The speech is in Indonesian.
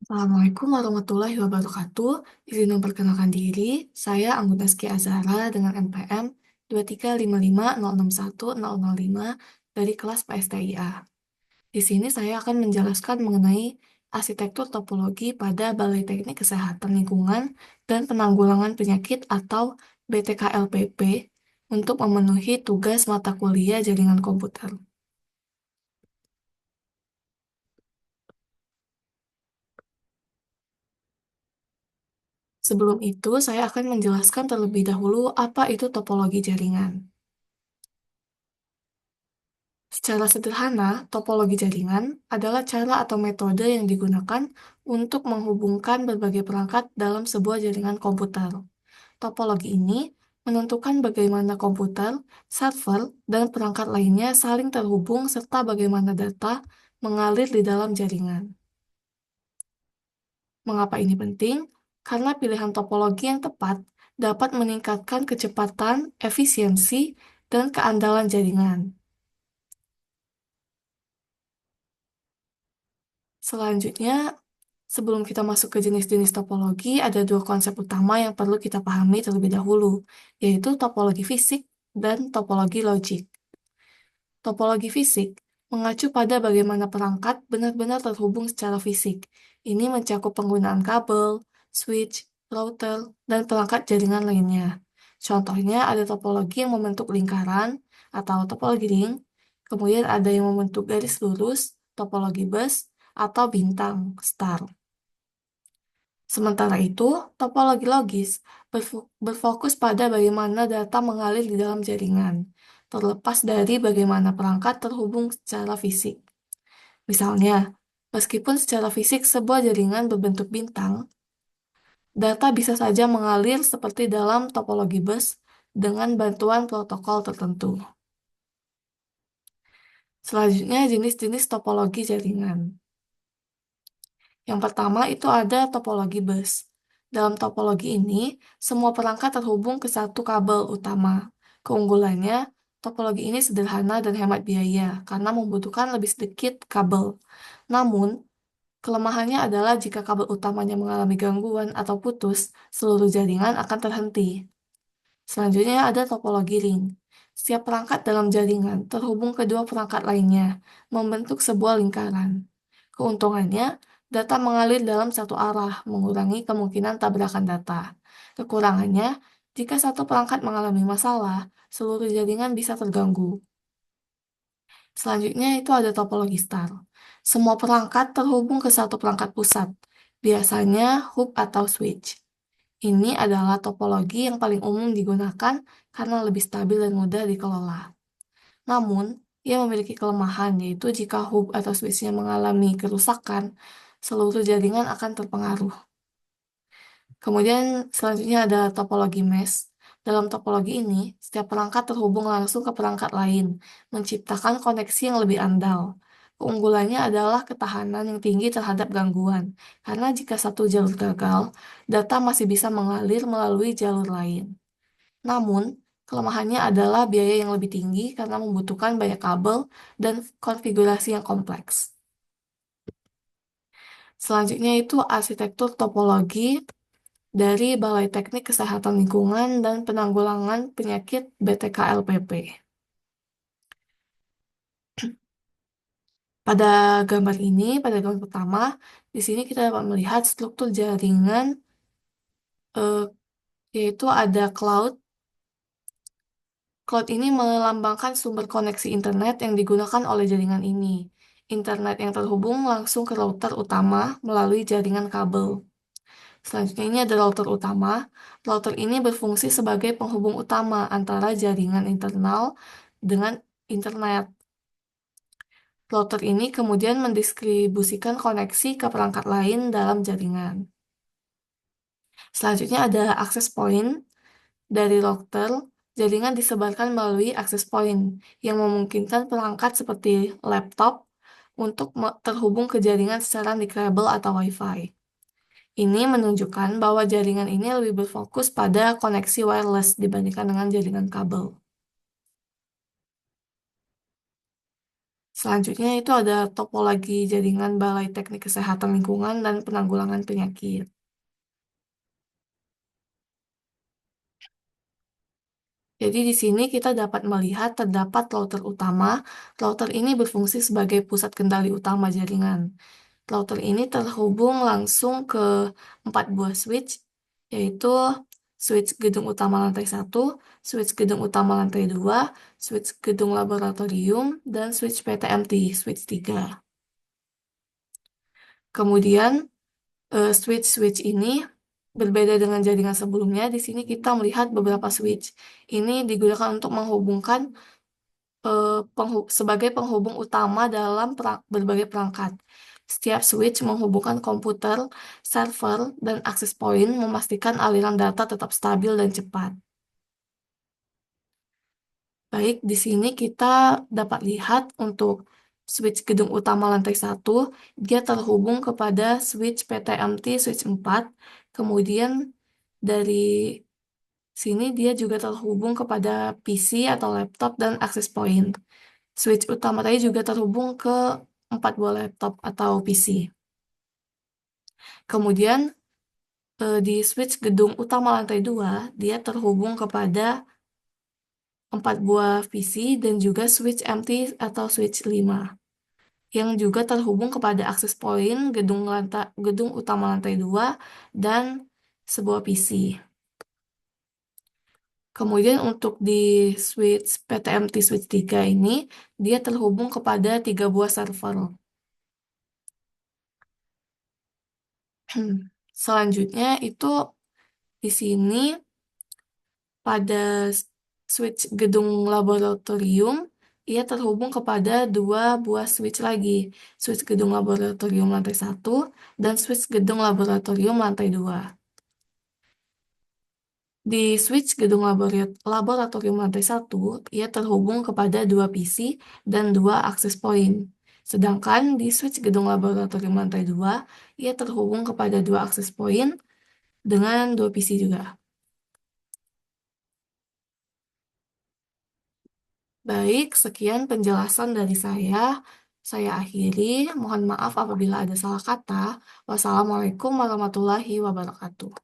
Assalamualaikum warahmatullahi wabarakatuh. Izin memperkenalkan diri, saya Anggota Ski Azhara dengan NPM 2355061005 dari kelas PSTIA. Di sini saya akan menjelaskan mengenai arsitektur topologi pada Balai Teknik Kesehatan Lingkungan dan Penanggulangan Penyakit atau BTKLPP untuk memenuhi tugas mata kuliah jaringan komputer. Sebelum itu, saya akan menjelaskan terlebih dahulu apa itu topologi jaringan. Secara sederhana, topologi jaringan adalah cara atau metode yang digunakan untuk menghubungkan berbagai perangkat dalam sebuah jaringan komputer. Topologi ini menentukan bagaimana komputer, server, dan perangkat lainnya saling terhubung serta bagaimana data mengalir di dalam jaringan. Mengapa ini penting? Karena pilihan topologi yang tepat dapat meningkatkan kecepatan, efisiensi, dan keandalan jaringan. Selanjutnya, sebelum kita masuk ke jenis-jenis topologi, ada dua konsep utama yang perlu kita pahami terlebih dahulu, yaitu topologi fisik dan topologi logik. Topologi fisik mengacu pada bagaimana perangkat benar-benar terhubung secara fisik. Ini mencakup penggunaan kabel, switch, router, dan perangkat jaringan lainnya. Contohnya ada topologi yang membentuk lingkaran atau topologi ring, kemudian ada yang membentuk garis lurus, topologi bus, atau bintang, star. Sementara itu, topologi logis berfokus pada bagaimana data mengalir di dalam jaringan, terlepas dari bagaimana perangkat terhubung secara fisik. Misalnya, meskipun secara fisik sebuah jaringan berbentuk bintang, data bisa saja mengalir seperti dalam topologi bus dengan bantuan protokol tertentu. Selanjutnya, jenis-jenis topologi jaringan. Yang pertama itu ada topologi bus. Dalam topologi ini, semua perangkat terhubung ke satu kabel utama. Keunggulannya, topologi ini sederhana dan hemat biaya karena membutuhkan lebih sedikit kabel. Namun, kelemahannya adalah jika kabel utamanya mengalami gangguan atau putus, seluruh jaringan akan terhenti. Selanjutnya ada topologi ring. Setiap perangkat dalam jaringan terhubung ke dua perangkat lainnya, membentuk sebuah lingkaran. Keuntungannya, data mengalir dalam satu arah, mengurangi kemungkinan tabrakan data. Kekurangannya, jika satu perangkat mengalami masalah, seluruh jaringan bisa terganggu. Selanjutnya itu ada topologi star. Semua perangkat terhubung ke satu perangkat pusat, biasanya hub atau switch. Ini adalah topologi yang paling umum digunakan karena lebih stabil dan mudah dikelola. Namun, ia memiliki kelemahan, yaitu jika hub atau switch-nya mengalami kerusakan, seluruh jaringan akan terpengaruh. Kemudian selanjutnya ada topologi mesh. Dalam topologi ini, setiap perangkat terhubung langsung ke perangkat lain, menciptakan koneksi yang lebih andal. Keunggulannya adalah ketahanan yang tinggi terhadap gangguan, karena jika satu jalur gagal, data masih bisa mengalir melalui jalur lain. Namun, kelemahannya adalah biaya yang lebih tinggi karena membutuhkan banyak kabel dan konfigurasi yang kompleks. Selanjutnya itu arsitektur topologi dari Balai Teknik Kesehatan Lingkungan dan Penanggulangan Penyakit BTKLPP. Pada gambar ini, pada gambar pertama, di sini kita dapat melihat struktur jaringan, eh, yaitu ada cloud. Cloud ini melambangkan sumber koneksi internet yang digunakan oleh jaringan ini. Internet yang terhubung langsung ke router utama melalui jaringan kabel. Selanjutnya ini ada router utama. Router ini berfungsi sebagai penghubung utama antara jaringan internal dengan internet. Router ini kemudian mendistribusikan koneksi ke perangkat lain dalam jaringan. Selanjutnya ada access point. Dari router, jaringan disebarkan melalui access point yang memungkinkan perangkat seperti laptop untuk terhubung ke jaringan secara nirkabel atau Wi-Fi. Ini menunjukkan bahwa jaringan ini lebih berfokus pada koneksi wireless dibandingkan dengan jaringan kabel. Selanjutnya itu ada topologi jaringan Balai Teknik Kesehatan Lingkungan dan Penanggulangan Penyakit. Jadi di sini kita dapat melihat terdapat router utama. Router ini berfungsi sebagai pusat kendali utama jaringan. Router ini terhubung langsung ke 4 buah switch, yaitu switch gedung utama lantai 1, switch gedung utama lantai 2, switch gedung laboratorium, dan switch PTMT, switch 3. Kemudian, switch-switch ini berbeda dengan jaringan sebelumnya. Di sini kita melihat beberapa switch. Ini digunakan untuk menghubungkan sebagai penghubung utama dalam berbagai perangkat. Setiap switch menghubungkan komputer, server, dan akses point, memastikan aliran data tetap stabil dan cepat. Baik, di sini kita dapat lihat untuk switch gedung utama lantai 1, dia terhubung kepada switch PTMT switch 4. Kemudian dari sini dia juga terhubung kepada PC atau laptop dan access point. Switch utama tadi juga terhubung ke 4 buah laptop atau PC. Kemudian di switch gedung utama lantai 2, dia terhubung kepada 4 buah PC dan juga switch MT atau switch 5 yang juga terhubung kepada akses point gedung utama lantai 2 dan sebuah PC. Kemudian untuk di switch PTMT switch 3 ini, dia terhubung kepada 3 buah server. Selanjutnya itu di sini pada switch gedung laboratorium, ia terhubung kepada 2 buah switch lagi. Switch gedung laboratorium lantai 1 dan switch gedung laboratorium lantai 2. Di switch gedung laboratorium lantai 1, ia terhubung kepada 2 PC dan 2 access point. Sedangkan di switch gedung laboratorium lantai 2, ia terhubung kepada 2 access point dengan 2 PC juga. Baik, sekian penjelasan dari saya. Saya akhiri. Mohon maaf apabila ada salah kata. Wassalamualaikum warahmatullahi wabarakatuh.